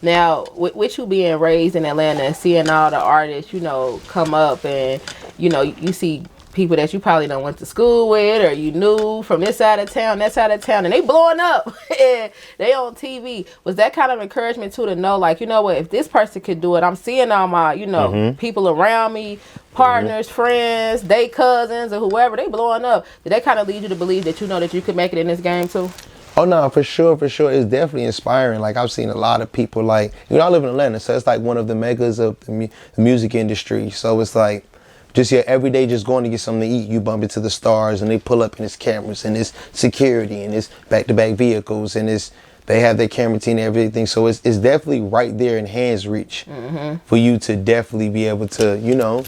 Now, with you being raised in Atlanta and seeing all the artists, you know, come up and, you know, you see people that you probably don't went to school with or you knew from this side of town, that side of town, and they blowing up and they on TV. Was that kind of encouragement too to know, like, you know what, if this person could do it, I'm seeing all my, you know, people around me, partners, friends, they cousins or whoever, they blowing up. Did that kind of lead you to believe that you know that you could make it in this game too? Oh no, for sure. It's definitely inspiring. Like I've seen a lot of people, like, you know, I live in Atlanta, so it's like one of the megas of the music industry. So it's like, just every day just going to get something to eat, you bump into the stars and they pull up and it's cameras and it's security and it's back-to-back vehicles and they have their camera team and everything. So it's definitely right there in hands reach for you to definitely be able to, you know,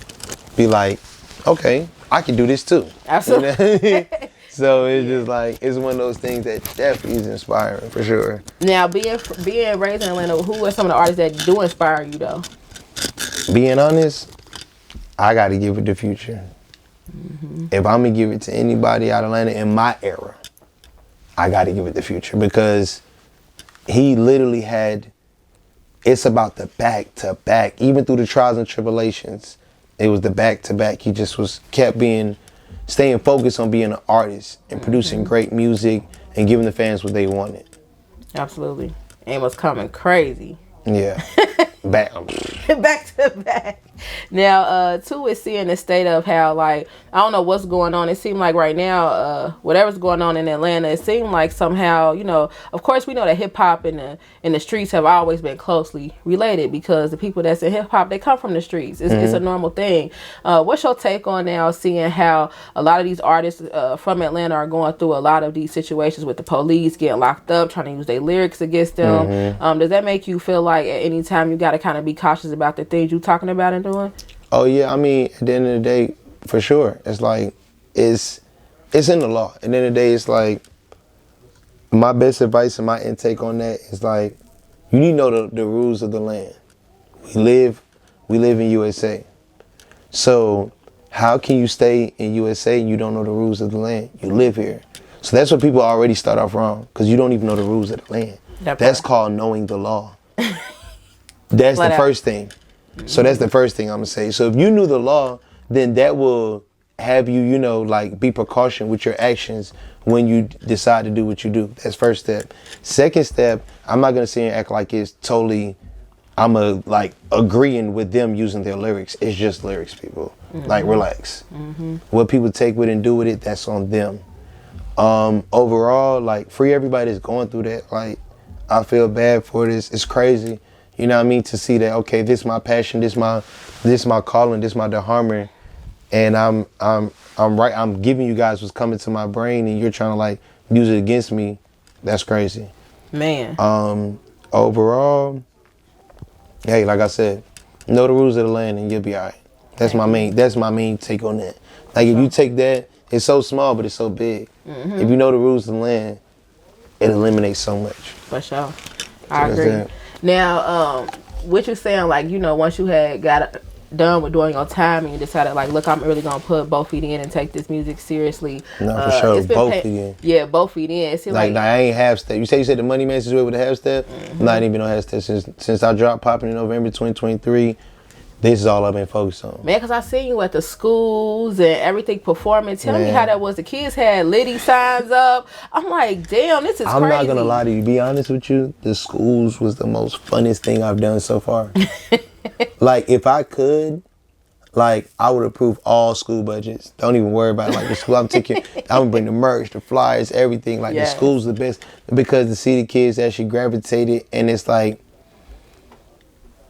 be like, okay, I can do this too. Absolutely. So it's just like, it's one of those things that definitely is inspiring for sure. Now, being raised in Atlanta, who are some of the artists that do inspire you though? Being honest, I got to give it the Future. If I'm going to give it to anybody out of Atlanta in my era, I got to give it the Future because he literally had, it's about the back to back, even through the trials and tribulations. It was the back to back. He just staying focused on being an artist and producing great music and giving the fans what they wanted. Absolutely. And was coming crazy. Yeah. Back to back. Now, too, is seeing the state of how, like, I don't know what's going on. It seemed like right now, whatever's going on in Atlanta, it seemed like somehow, you know, of course we know that hip hop and the streets have always been closely related because the people that's in hip hop, they come from the streets. It's a normal thing. What's your take on now seeing how a lot of these artists from Atlanta are going through a lot of these situations with the police getting locked up, trying to use their lyrics against them? Does that make you feel like at any time you got to kind of be cautious about the things you're talking about and doing? Oh yeah, I mean, at the end of the day, for sure, it's like, it's in the law. At the end of the day, it's like, my best advice and my intake on that is like, you need to know the rules of the land. We live in USA. So how can you stay in USA and you don't know the rules of the land? You live here. So that's what people already start off wrong, because you don't even know the rules of the land. That's called knowing the law. That's the first thing. So that's the first thing I'm gonna say. So if you knew the law, then that will have you, you know, like be precaution with your actions when you decide to do what you do. That's first step. Second step, I'm not gonna sit and act like it's totally, like agreeing with them using their lyrics. It's just lyrics, people. Like relax. What people take with and do with it, that's on them. Overall, like free everybody that's going through that. Like I feel bad for this. It's crazy. You know what I mean? To see that, okay, this is my passion, this my calling, this my dharma, and I'm giving you guys what's coming to my brain, and you're trying to like use it against me. That's crazy, man. Overall, hey, like I said, know the rules of the land, and you'll be all right. That's my main take on that. Like if you take that, it's so small, but it's so big. If you know the rules of the land, it eliminates so much. For sure, I agree. Now, what you're saying, like, you know, once you had got done with doing your time and you decided, like, look, I'm really going to put both feet in and take this music seriously. No, for sure. Both feet in. Yeah, both feet in. It seems like I ain't half step. You said the Money Man situation with the half step? I'm not even on half step. Since I dropped popping in November 2023, this is all I've been focused on. Man, because I seen you at the schools and everything performing. Tell me how that was. The kids had Litty signs up. I'm like, damn, this is crazy. I'm not going to lie to you. To be honest with you, the schools was the most funnest thing I've done so far. Like, if I could, like, I would approve all school budgets. Don't even worry about it. Like, the school I'm going to bring the merch, the flyers, everything. Like, the school's the best. Because to see the kids actually gravitated, and it's like,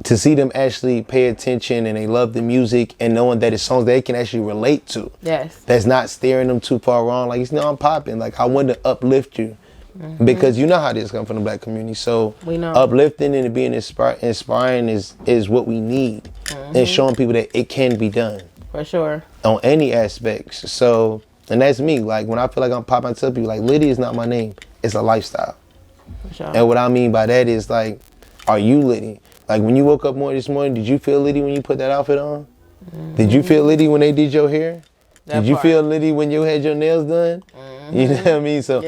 to see them actually pay attention and they love the music and knowing that it's songs they can actually relate to. Yes. That's not steering them too far wrong. Like, you know, I'm popping. Like, I want to uplift you. Because you know how this comes from the black community. So we know. Uplifting and being inspiring is what we need. And showing people that it can be done. For sure. On any aspects. So, and that's me. Like, when I feel like I'm popping, I tell people, like, Litty is not my name. It's a lifestyle. For sure. And what I mean by that is, like, are you Litty? Like, when you woke up this morning, did you feel Litty when you put that outfit on? Did you feel Litty when they did your hair? Did you feel Litty when you had your nails done? You know what I mean? So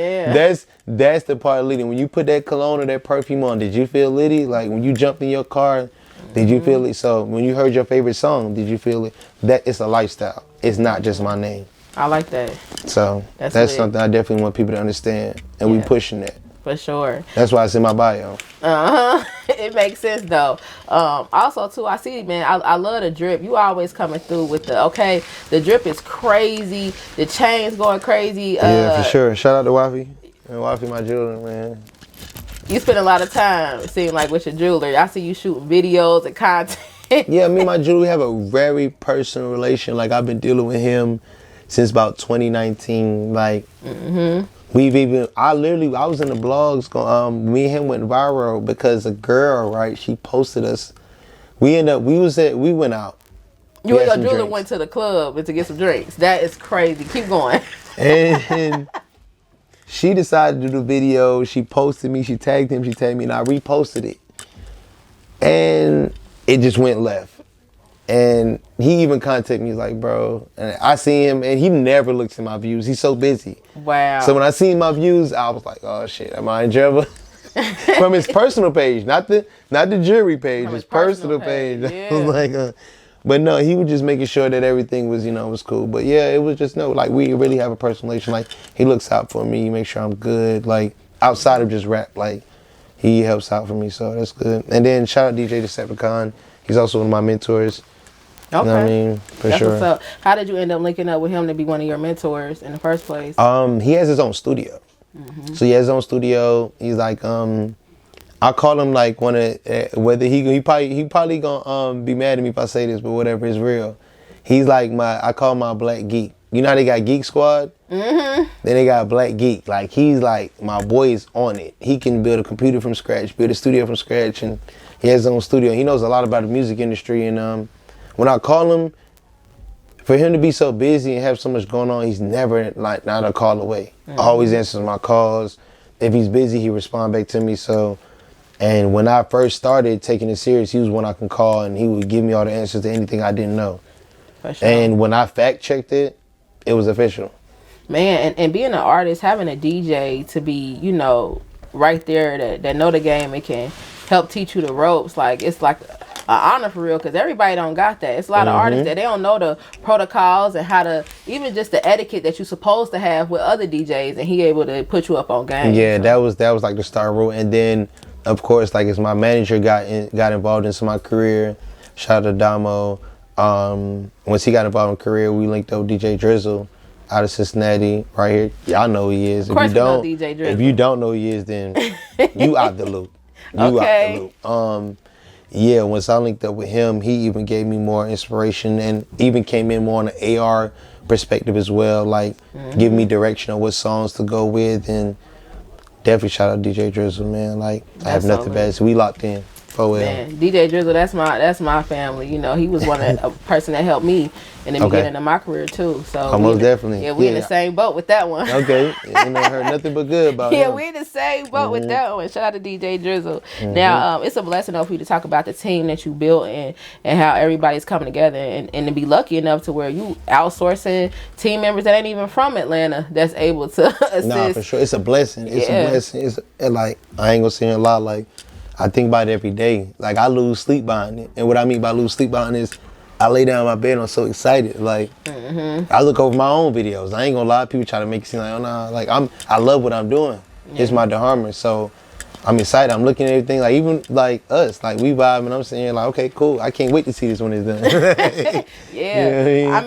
that's the part of Litty. When you put that cologne or that perfume on, did you feel Litty? Like when you jumped in your car, did you feel it? So when you heard your favorite song, did you feel it? That it's a lifestyle. It's not just my name. I like that. So that's something I definitely want people to understand, and we pushing that. For sure. That's why it's in my bio. It makes sense though. Also too, I see, man, I love the drip. You always coming through with the drip is crazy. The chain's going crazy. Yeah, for sure. Shout out to Wafi. And Wafi, my jeweler, man. You spend a lot of time, it seems like, with your jeweler. I see you shooting videos and content. Yeah, me and my jeweler, we have a very personal relation. Like, I've been dealing with him since about 2019. Like, I was in the blogs. Me and him went viral because a girl, right? She posted us. We went out. You and your jeweler went to the club to get some drinks. That is crazy. Keep going. And she decided to do the video. She posted me. She tagged him. She tagged me, and I reposted it. And it just went left. And he even contacted me, he's like, bro, and I see him, and he never looks at my views. He's so busy. Wow. So when I seen my views, I was like, oh shit, am I in trouble? From his personal page, not the jewelry page, his personal page. Yeah. I was like, but no, he was just making sure that everything was, was cool. But yeah, it was just like we really have a personal relation. Like he looks out for me, he makes sure I'm good. Like outside of just rap, like he helps out for me, so that's good. And then shout out DJ Decepticon. He's also one of my mentors. Okay. You know what I mean? For That's sure. What's up. How did you end up linking up with him to be one of your mentors in the first place? He has his own studio. So he has his own studio. He's like, I call him like whether he probably gonna be mad at me if I say this, but whatever, it's real. He's like I call him my black geek. You know how they got Geek Squad? Then they got Black Geek. Like he's like, my boy is on it. He can build a computer from scratch, build a studio from scratch, and he has his own studio. He knows a lot about the music industry, and when I call him, for him to be so busy and have so much going on, he's never like not a call away. Always answers my calls. If he's busy, he respond back to me. So, and when I first started taking it serious, he was one I can call, and he would give me all the answers to anything I didn't know. For sure. And when I fact checked it, it was official. Man, and being an artist, having a DJ to be, right there that know the game and can help teach you the ropes, like it's like an honor for real, because everybody don't got that. It's a lot of artists that they don't know the protocols and how to, even just the etiquette that you're supposed to have with other DJs, and he able to put you up on game. Yeah, so. that was like the star rule. And then of course, like as my manager got involved into my career, shout out to Damo. Once he got involved in career, we linked up DJ Drizzle out of Cincinnati, right here. Y'all know who he is. Of course, if you don't know who he is, then you out the loop. Out the loop. Yeah, once I linked up with him, he even gave me more inspiration and even came in more on the AR perspective as well, like give me direction on what songs to go with, and definitely shout out DJ Drizzle, man. Like I have nothing bad. So we locked in. Man, DJ Drizzle, that's my family. He was a person that helped me in the beginning of my career too. So most definitely. Yeah, we in the same boat with that one. Okay, heard nothing but good about him. Yeah, we in the same boat with that one. Shout out to DJ Drizzle. Now, it's a blessing for you to talk about the team that you built and how everybody's coming together and to be lucky enough to where you outsourcing team members that ain't even from Atlanta that's able to assist. Nah, for sure, it's a blessing. It's a blessing. It's like I ain't gonna say a lot. Like I think about it every day. Like I lose sleep behind it, and what I mean by lose sleep behind it is I lay down in my bed, I'm so excited. Like I look over my own videos. I ain't gonna lie, people try to make it seem like, oh nah, like I love what I'm doing. It's my dharma, so I'm excited. I'm looking at everything, like even like us, like we vibe, and I'm saying like, okay, cool. I can't wait to see this when it's done. You know what I mean?